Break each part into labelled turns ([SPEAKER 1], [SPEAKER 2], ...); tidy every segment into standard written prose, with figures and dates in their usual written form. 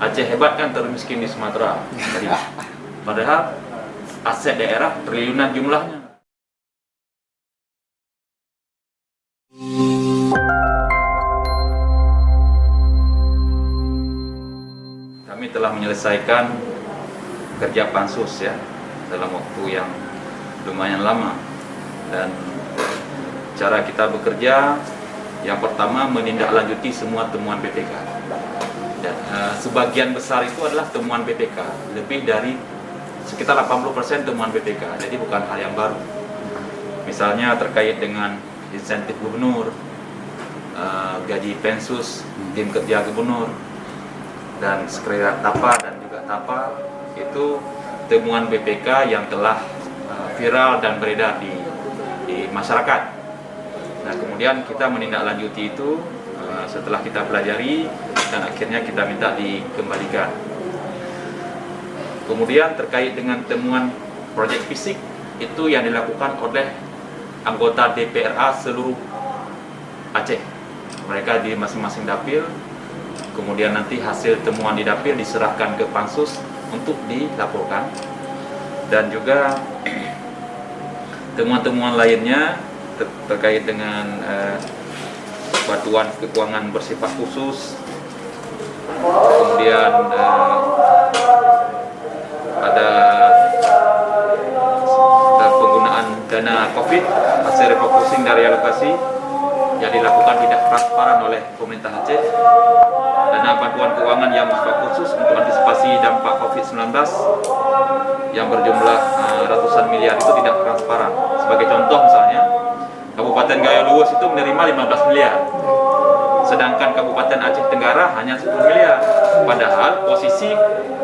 [SPEAKER 1] Aceh hebat kan, termiskin di Sumatera. Jadi, padahal aset daerah triliunan jumlahnya. Kami telah menyelesaikan kerja pansus ya dalam waktu yang lumayan lama, dan cara kita bekerja yang pertama menindaklanjuti semua temuan BPK, dan sebagian besar itu adalah temuan BPK, lebih dari sekitar 80% temuan BPK, jadi bukan hal yang baru. Misalnya terkait dengan insentif gubernur, gaji pensus, tim kerja gubernur, dan sekretariat TAPA dan juga TAPA, itu temuan BPK yang telah viral dan beredar di masyarakat. Nah, kemudian kita menindaklanjuti itu setelah kita pelajari dan akhirnya kita minta dikembalikan. Kemudian terkait dengan temuan proyek fisik itu yang dilakukan oleh anggota DPRA seluruh Aceh. Mereka di masing-masing dapil. Kemudian nanti hasil temuan di dapil diserahkan ke pansus untuk dilaporkan, dan juga temuan-temuan lainnya terkait dengan bantuan keuangan bersifat khusus, kemudian ada penggunaan dana COVID hasil refocusing dari alokasi yang dilakukan tidak transparan oleh pemerintah Aceh. Dana bantuan keuangan yang bersifat khusus untuk antisipasi dampak COVID-19 yang berjumlah ratusan miliar itu tidak transparan. Sebagai contoh misalnya, Kabupaten Gayo Luwus itu menerima 15 miliar, sedangkan Kabupaten Aceh Tenggara hanya 10 miliar. Padahal posisi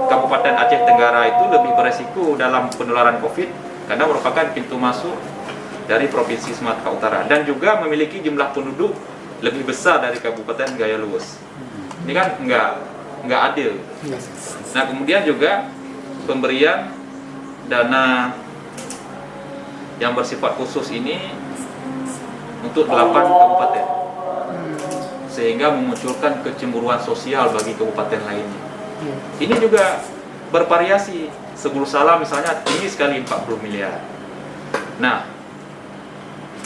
[SPEAKER 1] Kabupaten Aceh Tenggara itu lebih beresiko dalam penularan COVID karena merupakan pintu masuk dari Provinsi Sumatera Utara dan juga memiliki jumlah penduduk lebih besar dari Kabupaten Gayo Luwus. Ini kan nggak adil. Nah, kemudian juga pemberian dana yang bersifat khusus ini untuk 8 kabupaten, sehingga memunculkan kecemburuan sosial bagi kabupaten lainnya. Ini juga bervariasi. Sebelum salah misalnya tinggi sekali 40 miliar. Nah,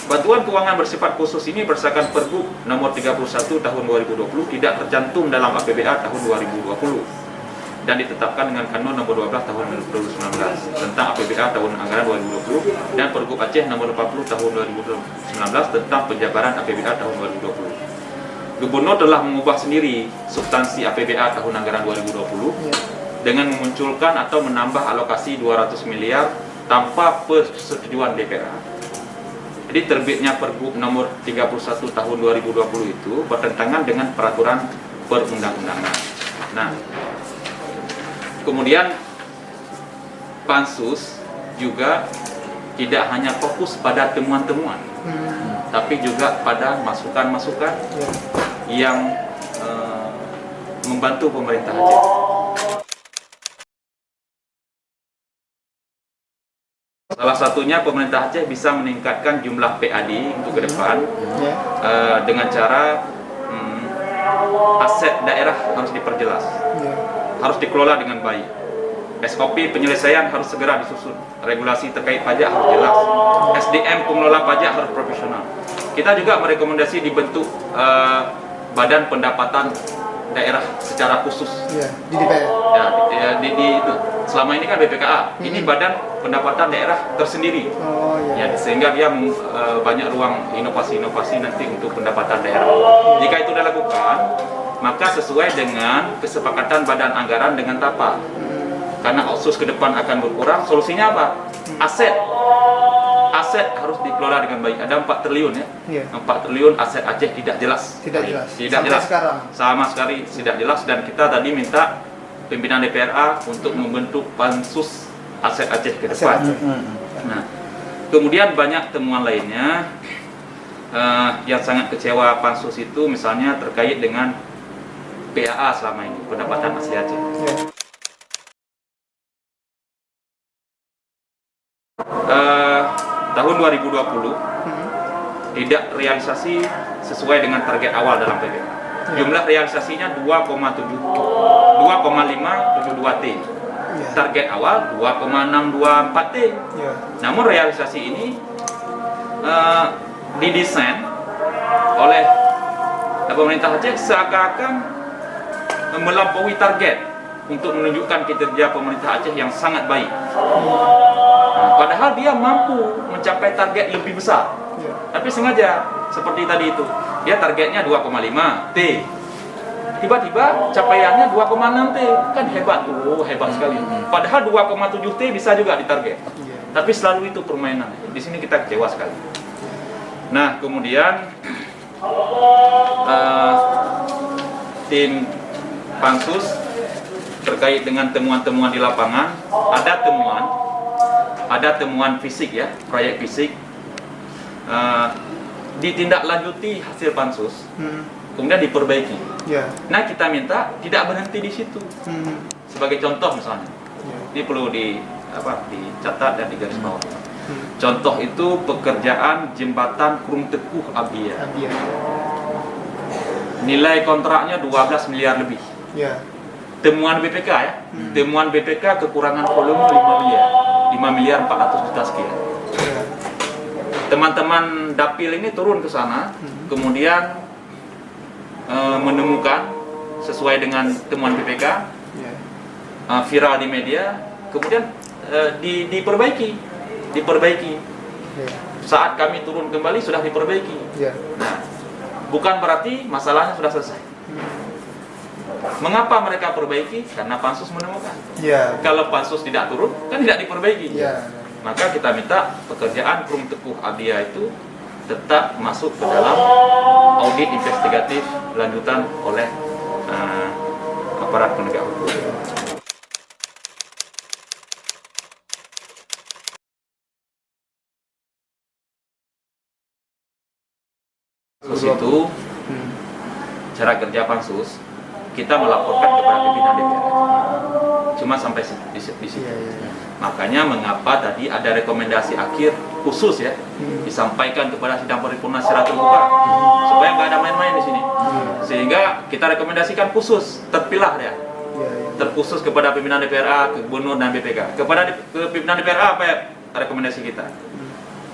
[SPEAKER 1] bantuan keuangan bersifat khusus ini berdasarkan Pergub nomor 31 tahun 2020 tidak tercantum dalam APBA tahun 2020 dan ditetapkan dengan Kanun nomor 12 tahun 2019 tentang APBA tahun anggaran 2020 dan Pergub Aceh nomor 40 tahun 2019 tentang penjabaran APBA tahun 2020. Gubernur telah mengubah sendiri substansi APBA tahun anggaran 2020 dengan memunculkan atau menambah alokasi 200 miliar tanpa persetujuan DPRA. Jadi terbitnya Pergub nomor 31 tahun 2020 itu bertentangan dengan peraturan perundang-undangan. Nah, kemudian pansus juga tidak hanya fokus pada temuan-temuan, tapi juga pada masukan-masukan yang membantu pemerintah Aceh. Salah satunya pemerintah Aceh bisa meningkatkan jumlah PAD untuk ke depan dengan cara aset daerah harus diperjelas, harus dikelola dengan baik. SOP penyelesaian harus segera disusun, regulasi terkait pajak harus jelas, SDM pengelola pajak harus profesional. Kita juga merekomendasi dibentuk badan pendapatan daerah secara khusus.
[SPEAKER 2] Di DPR.
[SPEAKER 1] Itu. Selama ini kan BPKA, ini badan pendapatan daerah tersendiri. Sehingga dia banyak ruang inovasi-inovasi nanti untuk pendapatan daerah. Jika itu dilakukan, maka sesuai dengan kesepakatan badan anggaran dengan TAPA. Karena otsus ke depan akan berkurang, solusinya apa? Aset harus dikelola dengan baik. Ada 4 triliun ya. 4 triliun aset Aceh tidak jelas. Tidak jelas.
[SPEAKER 2] Sekarang.
[SPEAKER 1] Sama sekali tidak jelas, dan kita tadi minta pimpinan DPRA untuk membentuk pansus aset Aceh ke depan. Nah, kemudian banyak temuan lainnya yang sangat kecewa pansus itu, misalnya terkait dengan PAA selama ini, pendapatan asli Aceh. Tahun 2020 tidak realisasi sesuai dengan target awal dalam PPK. Jumlah realisasinya 2,572 T. Target awal 2,624 T. Namun realisasi ini didesain oleh pemerintah Aceh seakan-akan melampaui target untuk menunjukkan kinerja pemerintah Aceh yang sangat baik. Padahal dia mampu mencapai target lebih besar. Tapi sengaja seperti tadi itu, dia targetnya 2,5 T. Tiba-tiba capaiannya 2,6 T. Kan hebat tuh, hebat sekali. Padahal 2,7 T bisa juga ditarget. Tapi selalu itu permainan. Di sini kita kecewa sekali. Nah, kemudian tim Pansus terkait dengan temuan-temuan di lapangan, ada temuan fisik ya, proyek fisik, ditindaklanjuti hasil Pansus, kemudian diperbaiki. Nah, kita minta tidak berhenti di situ. Sebagai contoh misalnya, ini perlu dicatat dan digarisbawahi. Contoh itu pekerjaan jembatan Krung Teguh Abia. Nilai kontraknya 12 miliar lebih. Temuan BPK ya, temuan BPK kekurangan volume 5 miliar 400 juta sekian. Teman-teman Dapil ini turun ke sana, kemudian menemukan sesuai dengan temuan BPK, viral di media, kemudian diperbaiki. Saat kami turun kembali sudah diperbaiki. Nah, bukan berarti masalahnya sudah selesai. Mengapa mereka perbaiki? Karena Pansus menemukan. Kalau Pansus tidak turun, kan tidak diperbaiki. Maka kita minta pekerjaan Krung Teguh Abia itu tetap masuk ke dalam audit investigatif lanjutan oleh aparat penegak hukum. Pansus itu, cara kerja Pansus, kita melaporkan kepada pimpinan DPR. Cuma sampai di situ. Makanya mengapa tadi ada rekomendasi akhir khusus ya, disampaikan kepada sidang paripurna secara terbuka, supaya nggak ada main-main di sini. Sehingga kita rekomendasikan khusus, terpilah ya, terkhusus kepada pimpinan DPRA, ke Gubernur dan BPK. Ke pimpinan DPRA apa ya rekomendasi kita?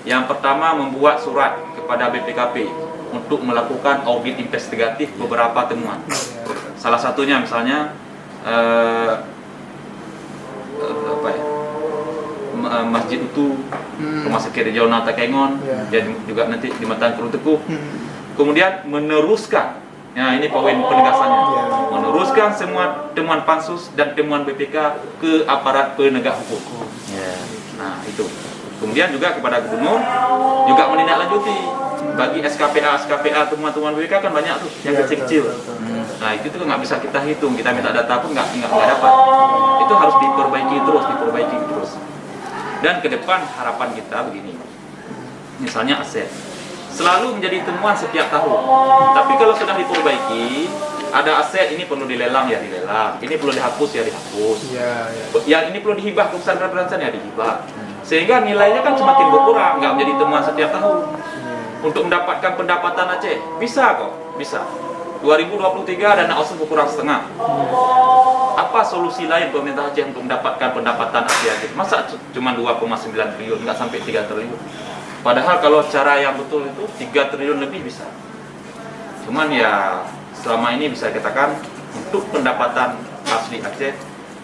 [SPEAKER 1] Yang pertama, membuat surat kepada BPKP untuk melakukan audit investigatif beberapa temuan. Salah satunya misalnya Masjid Utu, Rumah Sakit Regional Takengon, dan juga nanti di Jembatan Krung Teguh. Kemudian meneruskan, ya ini poin penegasannya, meneruskan semua temuan Pansus dan temuan BPK ke aparat penegak hukum. Nah itu. Kemudian juga kepada Gubernur juga menindaklanjuti. Bagi SKPA temuan-temuan BPK kan banyak tuh yang kecil-kecil. Nah itu tuh nggak bisa kita hitung, kita minta data pun nggak dapat. Itu harus diperbaiki terus. Dan ke depan harapan kita begini, misalnya aset selalu menjadi temuan setiap tahun. Tapi kalau sudah diperbaiki, ada aset ini perlu dilelang ya dilelang, ini perlu dihapus ya dihapus, ya ini perlu dihibah ke perusahaan ya dihibah. Sehingga nilainya kan semakin berkurang, nggak menjadi temuan setiap tahun. Untuk mendapatkan pendapatan Aceh bisa kok, bisa. 2023 dana otsus berkurang setengah. Apa solusi lain pemerintah Aceh untuk mendapatkan pendapatan Aceh? Masa cuma 2,9 triliun, nggak sampai 3 triliun? Padahal kalau cara yang betul itu 3 triliun lebih bisa. Cuman ya selama ini bisa dikatakan untuk pendapatan asli Aceh,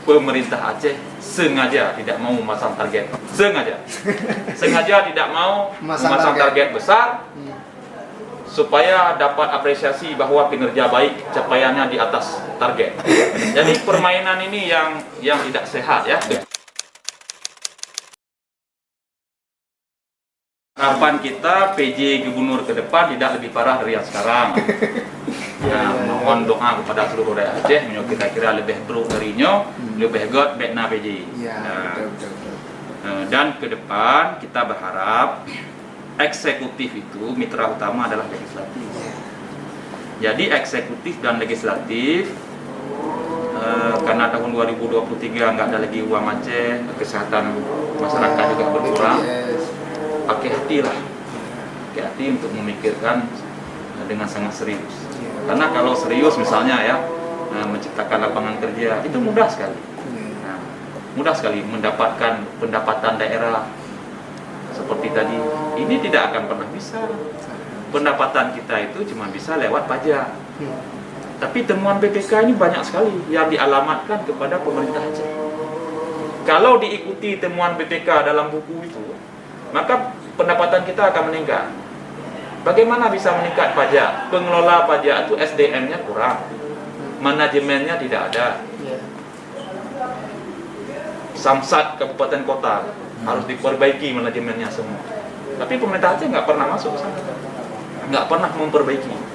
[SPEAKER 1] pemerintah Aceh sengaja tidak mau memasang target. Sengaja tidak mau memasang target besar supaya dapat apresiasi bahwa kinerja baik, capaiannya di atas target. Jadi permainan ini yang tidak sehat ya. Harapan kita PJ Gubernur ke depan tidak lebih parah dari yang sekarang. Mohon doa kepada seluruh rakyat Aceh, kira-kira lebih buruk darinya, lebih god bekna PJ. Dan ke depan kita berharap eksekutif itu mitra utama adalah legislatif. Jadi eksekutif dan legislatif karena tahun 2023 nggak ada lagi uang Aceh, kesehatan masyarakat juga berkurang. Pakai hati untuk memikirkan dengan sangat serius. Karena kalau serius misalnya ya menciptakan lapangan kerja itu mudah sekali. Nah, mudah sekali mendapatkan pendapatan daerah seperti tadi. Ini tidak akan pernah bisa. Pendapatan kita itu cuma bisa lewat pajak. Tapi temuan BPK ini banyak sekali yang dialamatkan kepada pemerintah Aceh. Kalau diikuti temuan BPK dalam buku itu, maka pendapatan kita akan meningkat. Bagaimana bisa meningkat pajak? Pengelola pajak itu SDM-nya kurang, manajemennya tidak ada. Samsat kabupaten kota harus diperbaiki manajemennya semua. Tapi pemerintah Aceh nggak pernah masuk ke sana, nggak pernah memperbaiki.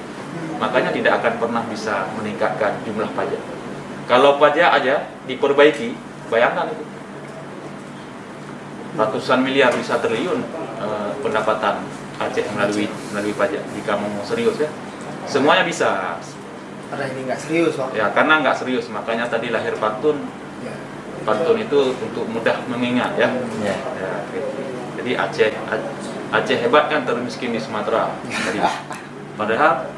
[SPEAKER 1] Makanya tidak akan pernah bisa meningkatkan jumlah pajak. Kalau pajak aja diperbaiki, bayangkan itu. Ratusan miliar bisa triliun pendapatan Aceh melalui pajak. Jika mau serius ya, semuanya bisa.
[SPEAKER 2] Karena ini nggak serius, Pak.
[SPEAKER 1] Ya, karena nggak serius, makanya tadi lahir pantun.
[SPEAKER 2] Ya.
[SPEAKER 1] Pantun itu untuk mudah mengingat ya. Ya, gitu. Jadi Aceh hebat kan, termiskin di Sumatera. Jadi, padahal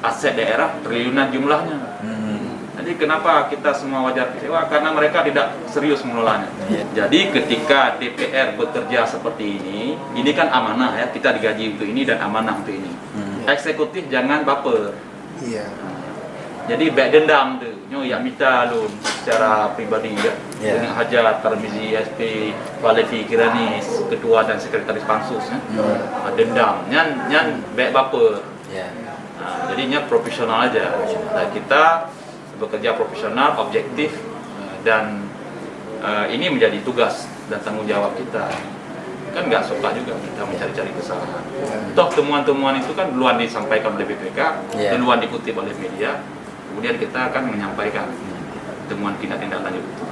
[SPEAKER 1] aset daerah triliunan jumlahnya. Jadi kenapa kita semua wajar kecewa? Karena mereka tidak serius mengelolanya. Jadi ketika DPR bekerja seperti ini kan amanah ya, kita digaji untuk ini dan amanah untuk ini. Eksekutif jangan baper.
[SPEAKER 2] Iya.
[SPEAKER 1] Jadi baik dendam tuh, ya minta lu secara pribadi ya. Dengan Hajar Tarmizi, SP, Walefi Kiranis, ketua dan sekretaris pansus ya. Dendam, nyan baik baper. Nah, jadinya profesional aja. Nah, kita bekerja profesional, objektif, dan ini menjadi tugas dan tanggung jawab kita. Kan nggak suka juga kita mencari-cari kesalahan. Toh temuan-temuan itu kan duluan disampaikan oleh BPK, duluan dikutip oleh media, kemudian kita akan menyampaikan temuan tindak lanjut itu.